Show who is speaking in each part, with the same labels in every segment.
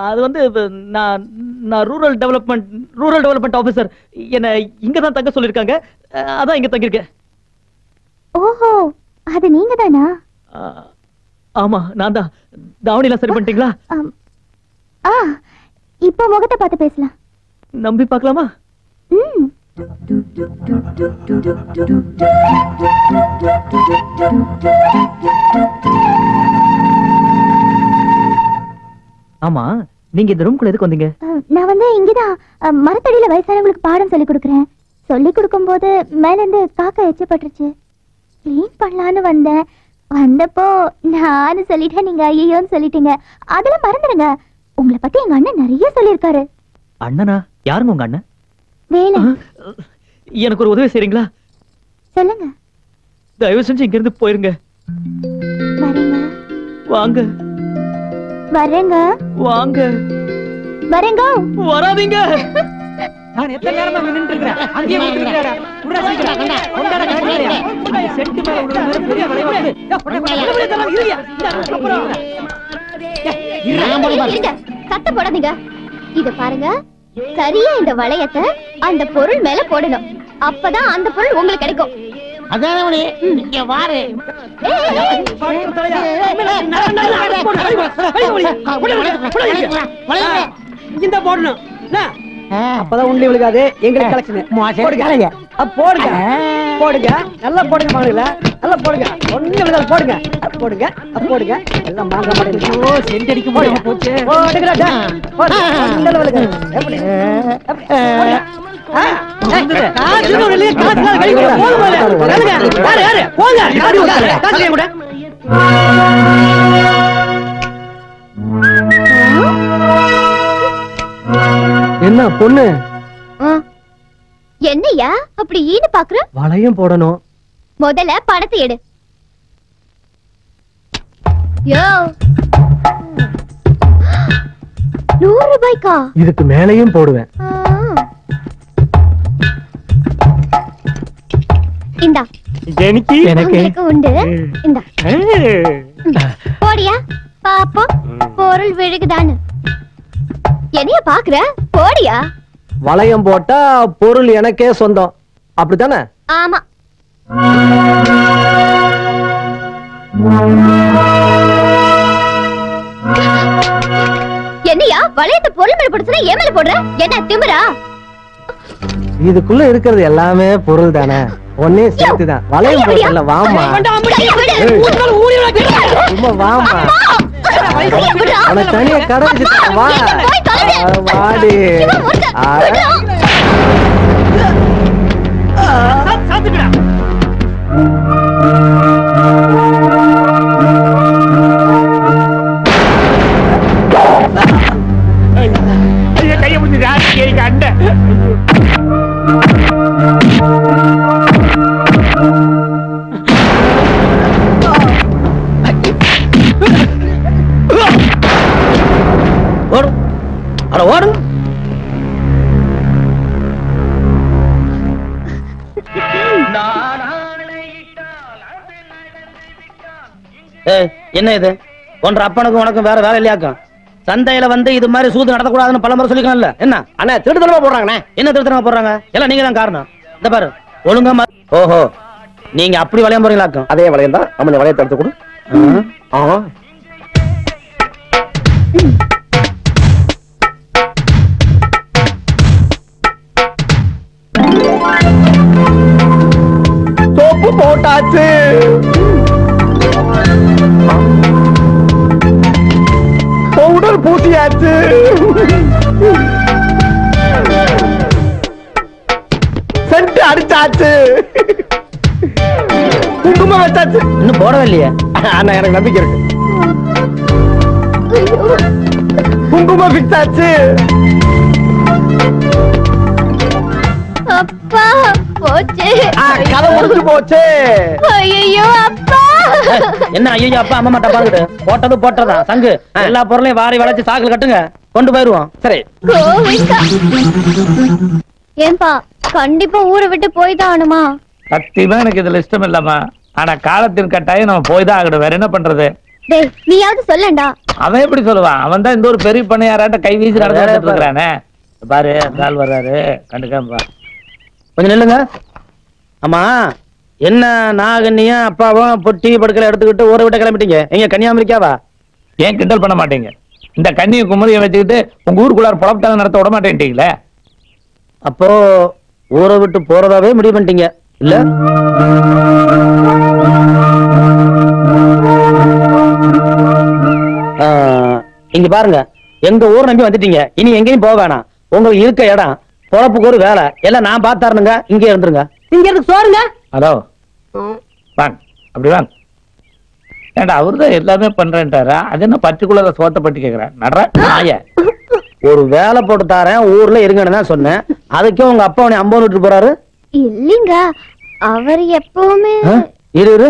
Speaker 1: அது வந்து நான் நான் ரூரல் டெவலப்மெண்ட் ஆபீசர். என்ன இங்க தான் தங்க சொல்லிருக்காங்க. அதான் இங்க தங்கிருக்கேன்.
Speaker 2: ஓஹோ, அது நீங்க தானா?
Speaker 1: ஆமா, நான் தான். தாவணிலாம் சரி பண்ணிட்டீங்களா?
Speaker 2: இப்போ முகத்தை பார்த்து பேசலாம்.
Speaker 1: நம்பி பார்க்கலாமா? ஆமா, நீங்க இந்த ரூம்க்குள்ள எதுக்கு வந்தீங்க?
Speaker 2: நான் வந்து இங்கதான் மரத்தடியில வயசானவங்களுக்கு பாடம் சொல்லி கொடுக்கறேன். சொல்லி கொடுக்கும் போது மேல இருந்து காக்கா எச்சப்பட்டுருச்சு. கிளீன் பண்ணலான்னு வந்தேன். வந்தப்போ நானு சொல்லிட்டேன், நீங்க ஐயோன்னு சொல்லிட்டீங்க. அதெல்லாம் மறந்துடுங்க. உங்களை பத்தி எங்க அண்ணன் நிறைய சொல்லியிருக்காரு.
Speaker 1: அண்ணனா? யாருங்க உங்க அண்ணன்?
Speaker 2: வேலை.
Speaker 1: எனக்கு ஒரு உதவி செய்றீங்களா?
Speaker 2: சொல்லுங்க.
Speaker 1: தயவு செஞ்சு இங்க இருந்து போயிருங்க.
Speaker 2: வரேங்க.
Speaker 1: வாங்க.
Speaker 2: வரேங்க.
Speaker 1: வாங்க.
Speaker 2: வரேங்க.
Speaker 1: வராதீங்க.
Speaker 3: நான் எத்தனை நேரமா நின்னுட்டு இருக்கேன். அங்கேயே வந்துட்டேடா. குடா சீக்கிரம் கண்டா. கொண்டாட காட்டியா. சென்ட் மேல உள்ள பெரிய வளைய வந்து.
Speaker 2: இருங்க. சத்த போடாதீங்க. இத பாருங்க. சரியா இந்த வளையத்தை அந்த பொருள் மேல போடணும். அப்பதான் அந்த பொருள் உங்களுக்கு கிடைக்கும்.
Speaker 3: அதானே இங்க வாரு. இந்த போடணும். அப்பதான் உண்டி விழுகாது. எங்களுக்கு கலெக்ஷன் போடுங்க. போடுங்க போடுங்க. நல்லா போடுங்க மகள. நல்லா போடுங்க. ஒண்ணு விழுகாது. போடுங்க போடுங்க போடுங்க. எல்லாம் மாங்க மாட்டேங்குது. ஓ சென்ட் அடிக்க போடுங்க. போச்சு. போடுங்கடா. போடுங்க. ஒண்ணு விழுகாது. எப்படி என்ன பொண்ணு?
Speaker 2: என்னையா அப்படி ஈடு பாக்குற?
Speaker 3: வளையம் போடணும்.
Speaker 2: முதல்ல பணத்தை எடு. யோ 100 ரூபாய்க்கா?
Speaker 3: இதுக்கு மேலையும் போடுவேன்.
Speaker 2: இந்தா. எனக்கு உண்டு. இந்தா. போடியா பாப்போம் பொருள் விழுகுதான்னு. என்னைய பாக்குற? போடியா.
Speaker 3: வளையம் போட்டா பொருள் எனக்கே சொந்தம். அப்படித்தானே?
Speaker 2: ஆமா. என்னையா வளையத்தை பொருள் மேல போடுச்சுன்னா ஏன் மேல போடுற? என்ன திமிரா?
Speaker 3: இதுக்குள்ள இருக்கிறது எல்லாமே பொருள் தானே. ஒன்னே சேர்த்துதான். வளையம் போடல. வாமா சும்மா வாமா. உனக்கு தனியா கடை வா. வாடி.
Speaker 4: கைய முடிஞ்சு அண்ட
Speaker 3: ஓடும். அட ஓடும்.
Speaker 5: என்ன இது? ஒன்ற அப்பனுக்கும் உனக்கும் வேற வேலை இல்லையாக்கும்? சந்தையில வந்து இது மாதிரி சூது நடத்தக்கூடாதுன்னு பல முறை சொல்லிக்கலாம்ல. என்ன
Speaker 3: அண்ணா திருத்தனமா போடுறாங்கண்ணே.
Speaker 5: என்ன திருத்தனமா போடுறாங்க? எல்லாம் நீங்க தான் காரணம். இந்த பாரு ஒழுங்கா. ஓஹோ, நீங்க அப்படி வளையம் போறீங்களாக்கும்?
Speaker 3: அதே வளையம் தான். நம்ம வளையத்தை எடுத்து கொடு. சோப்பு போட்டாச்சு. பவுடர் பூசியாச்சு. சென்ட் அடிச்சாச்சு. குங்குமம் வச்சாச்சு.
Speaker 5: இன்னும் போடவே இல்லையே.
Speaker 3: அண்ணா எனக்கு நம்பிக்கை இருக்கு. குங்குமம் ஃபிக்ஸ் ஆச்சு.
Speaker 2: அப்பா போச்சு.
Speaker 3: கதை முடிஞ்சு போச்சு.
Speaker 2: ஐயோ அப்பா.
Speaker 5: என்ன ஐயோ அப்பா அம்மா டப்பாங்கிட்டு போட்டது போட்டதா சங்கு. எல்லா பொருளையும் வாரி வளைச்சு சாக்குல கட்டுங்க, கொண்டு போயிருவோம்.
Speaker 3: சரி.
Speaker 2: ஏன்பா கண்டிப்பா ஊரை விட்டு போய்தான் ஆகணுமா?
Speaker 4: சத்தியமா எனக்கு இதுல இஷ்டம் இல்லம்மா. ஆனா காலத்தின் கட்டாயம் நம்ம போய் தான் ஆகணும். வேற என்ன பண்றது?
Speaker 2: டேய் நீயாவது சொல்லண்டா.
Speaker 6: அவன் எப்படி சொல்லுவான்? அவன் தான் இந்த ஒரு பெரிய பண்ணையாராட்ட கை வீசி நடந்துட்டு இருக்கிறானே. பாரு கால் வர்றாரு, கண்டுக்காம
Speaker 5: கொஞ்சம் நில்லுங்க. ஆமா என்ன நாகன்னியும் அப்பாவும் பொட்டி படுக்கல எடுத்துக்கிட்டு ஊரை விட்டு கிளம்பிட்டீங்க? எங்க கன்னியாகுமரிக்காவா?
Speaker 6: ஏன் கிண்டல் பண்ண மாட்டீங்க? இந்த கண்ணியை குமரியை வச்சுக்கிட்டு உங்க ஊருக்குள்ளார புலப்பட்டாங்க நடத்த விட மாட்டேன்ட்டீங்களே.
Speaker 5: அப்போ ஊரை விட்டு போறதாவே முடிவு பண்ணிட்டீங்க இல்ல? இங்க பாருங்க, எங்க ஊர் நம்பி வந்துட்டீங்க. இனி எங்கேயும் போக வேணாம். உங்களுக்கு இருக்க இடம், பொழப்புக்கு ஒரு வேலை எல்லாம் நான் பார்த்தாருனுங்க. இங்கே இருந்துருங்க.
Speaker 3: இங்க இருக்கு சோறுங்க.
Speaker 6: ஹலோ வாங்க, அப்படி வாங்க. ஏண்டா அவருதான் எல்லாமே பண்றேன்ட்டாரா? அது என்ன பர்டிகுலரா சோத்த பட்டி கேக்குறேன்? நடுற நாய
Speaker 5: ஒரு வேலை போட்டு தாரேன் ஊர்ல இருங்கன்னு தான் சொன்னேன். அதுக்கே உங்க அப்பா உன்னை அம்பது விட்டு போறாரு.
Speaker 2: இல்லைங்க, அவர் எப்பவுமே
Speaker 5: இரு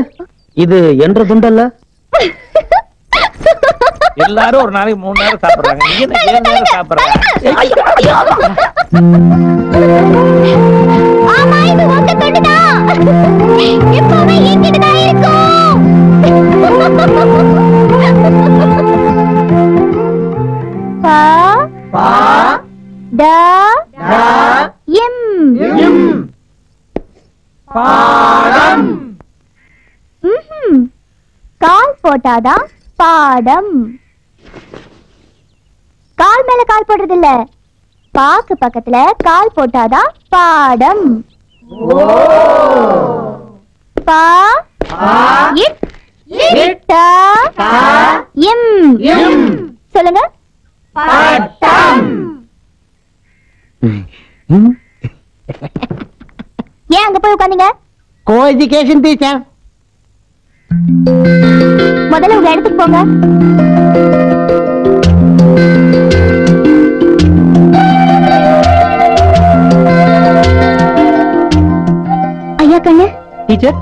Speaker 5: இது என்ற துண்டல்ல.
Speaker 6: எல்லாரும் ஒரு நாளைக்கு 3 நேரம் சாப்பிடுறாங்க, நீங்க என்ன 7 நேரம் சாப்பிடுறாங்க?
Speaker 2: ஆமா இது உங்க தொண்டுதான். எப்பவுமே என்கிட்ட தான் இருக்கும். பா பா ட எம் எம் பாடம். கால் போட்டாதான் பாடம். கால் மேல கால் போடுறது இல்ல, பாக்கு பக்கத்துல கால் போட்டாதான் பாடம். பா இட் இட் எம் எம் சொல்லுங்க. பாடம். ஏன் அங்க போய் உட்கார்ந்தீங்க?
Speaker 3: Co education teacher.
Speaker 2: முதல்ல உங்க இடத்துக்கு போங்க. ஐயா கண்ணு
Speaker 1: டீச்சர்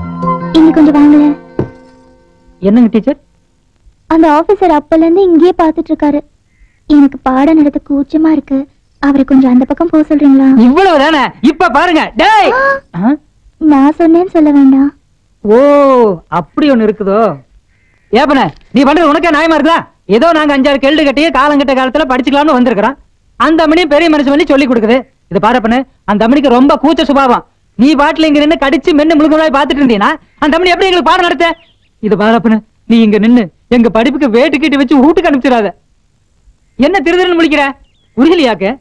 Speaker 2: இங்க கொஞ்சம் வாங்கல.
Speaker 1: என்னங்க டீச்சர்?
Speaker 2: அந்த ஆபீசர் அப்பல இருந்து இங்கேயே பாத்துட்டு இருக்காரு. எனக்கு பாடம் நடத்த கூச்சமா இருக்கு. அவரை கொஞ்சம் அந்த பக்கம் போக சொல்றீங்களா?
Speaker 1: இவ்வளவு தானே? இப்ப பாருங்க. டேய்
Speaker 2: நான் சொன்னேன்னு சொல்ல வேண்டாம்.
Speaker 1: ஓ அப்படி ஒண்ணு இருக்குதோ? ஏப்பன நீ பண்றது உனக்கே நியாயமா இருக்குதா? ஏதோ நாங்க 5-6 கேள்வி கட்டியே காலங்கட்ட காலத்துல படிச்சுக்கலாம்னு வந்திருக்கிறோம். அந்த அம்மனியும் பெரிய மனுஷன் பண்ணி சொல்லி கொடுக்குது. இது பாருப்பண்ணு, அந்த அம்மனிக்கு ரொம்ப கூச்ச சுபாவம். நீ பாட்டுல இங்க நின்று கடிச்சு மென்னு முழுக்க பாத்துட்டு இருந்தீங்கன்னா அந்த அம்மனி எப்படி எங்களுக்கு பாடம் நடத்த? இது பாருப்பண்ணு, நீ இங்க நின்னு எங்க படிப்புக்கு வேட்டு கீட்டு வச்சு வீட்டுக்கு அனுப்பிச்சிடாத. என்ன திருதிருன்னு முழிக்கிற? உருகலியாக்க?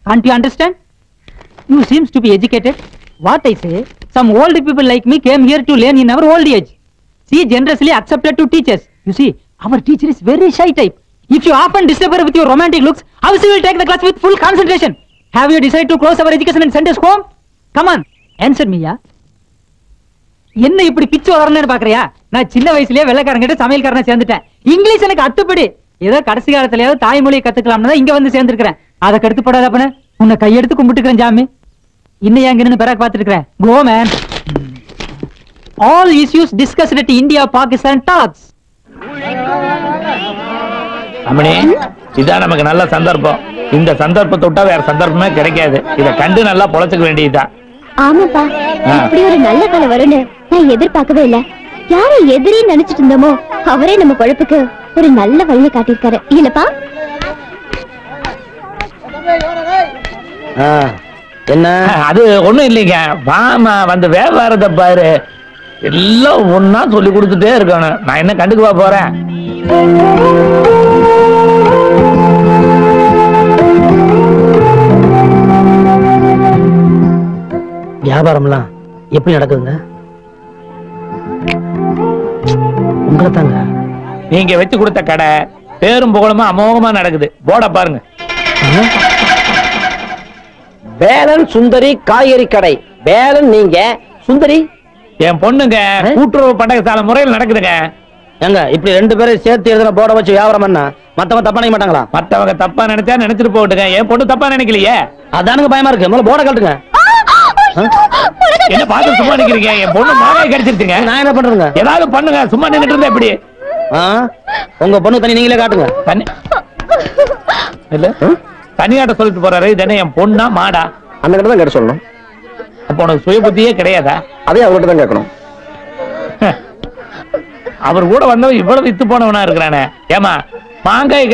Speaker 1: Can't you understand? You seems to be educated. What I say, some old people like me came here to learn in our old age. She generously accepted to teach us. You see, our teacher is very shy type. If you often disturb her with your romantic looks, how she will take the class with full concentration? Have you decided to close our education and send us home? Come on, answer me, ya. என்ன இப்படி பிச்சு வரணும்னு பாக்குறியா? நான் சின்ன வயசுலயே வெள்ளைக்காரங்கிட்ட சமையல்காரனை சேர்ந்துட்டேன். English எனக்கு அத்துப்படி. ஏதோ கடைசி காலத்திலேயாவது தாய்மொழியை கத்துக்கலாம்னு தான் இங்க வந்து சேர்ந்திருக்கிறேன். அதை கடுத்து போடாதப்பன உன்னை கையெடுத்து கும்பிட்டுக்கிறேன் ஜாமி. இன்னும் எங்க நின்னு பிறகு பார்த்துட்டு இருக்கிறேன். Go man. All issues discussed at India-Pakistan talks.
Speaker 6: அம்மணி, இதான் நமக்கு நல்ல சந்தர்ப்பம். இந்த சந்தர்ப்பத்தை விட்டா வேற சந்தர்ப்பமே கிடைக்காது. இதை கண்டு நல்லா பொழைச்சுக்க வேண்டியதுதான்.
Speaker 2: ஆமாப்பா, இப்படி ஒரு நல்ல காலம் வரும்னு நான் எதிர்பார்க்கவே இல்ல. யாரை எதிரி நினைச்சிட்டு இருந்தோமோ அவரே நம்ம பொழப்புக்கு ஒரு நல்ல வழியை காட்டியிருக்காரு இல்லப்பா?
Speaker 5: என்ன
Speaker 6: அது ஒண்ணும் இல்லைங்க. வாமா வந்து வியாபாரத்தை பாரு. எல்லாம் ஒன்னா சொல்லி கொடுத்துட்டே இருக்கணும். நான் என்ன கண்டுக்குவா போறேன்?
Speaker 5: வியாபாரம்லாம் எப்படி நடக்குதுங்க? உங்களை தாங்க.
Speaker 6: நீங்க வச்சு கொடுத்த கடை பேரும் புகழுமா அமோகமா நடக்குது. போட பாருங்க.
Speaker 5: வேலன் சுந்தரி காய்கறி கடை. வேலன் நீங்க, சுந்தரி
Speaker 6: என் பொண்ணுங்க. கூட்டுறவு பண்டக சாலை முறையில் நடக்குதுங்க.
Speaker 5: எங்க இப்படி 2 பேரும் சேர்த்து எழுதுன போட வச்சு வியாபாரம் பண்ணா மத்தவங்க தப்பா நினைக்க மாட்டாங்களா?
Speaker 6: மத்தவங்க தப்பா நினைச்சா நினைச்சிட்டு போட்டுங்க. என் பொண்ணு தப்பா நினைக்கலையே.
Speaker 5: அதானுங்க பயமா இருக்கு. முதல்ல போட கட்டுங்க.
Speaker 6: என்ன பார்த்து சும்மா நிக்கிறீங்க? என் பொண்ணு மாவே கடிச்சிருச்சுங்க.
Speaker 5: நான் என்ன பண்றேங்க?
Speaker 6: ஏதாவது பண்ணுங்க. சும்மா நின்னுட்டு இருந்தா எப்படி?
Speaker 5: உங்க பொண்ணு தனி நீங்களே காட்டுங்க.
Speaker 6: தனி இல்ல தனியாட்ட சொல்லிட்டு போறாரு. இது என்ன என் பொண்ணா மாடா?
Speaker 5: அந்த கிட்ட தான் கேட்டு சொல்லணும்.
Speaker 6: அப்ப உனக்கு சுய புத்தியே கிடையாதா?
Speaker 5: அதே அவர்கிட்ட தான் கேட்கணும்.
Speaker 6: அவர் கூட வந்தவன் இவ்வளவு வித்து போனவனா இருக்கிறானே. ஏமா மாங்காய்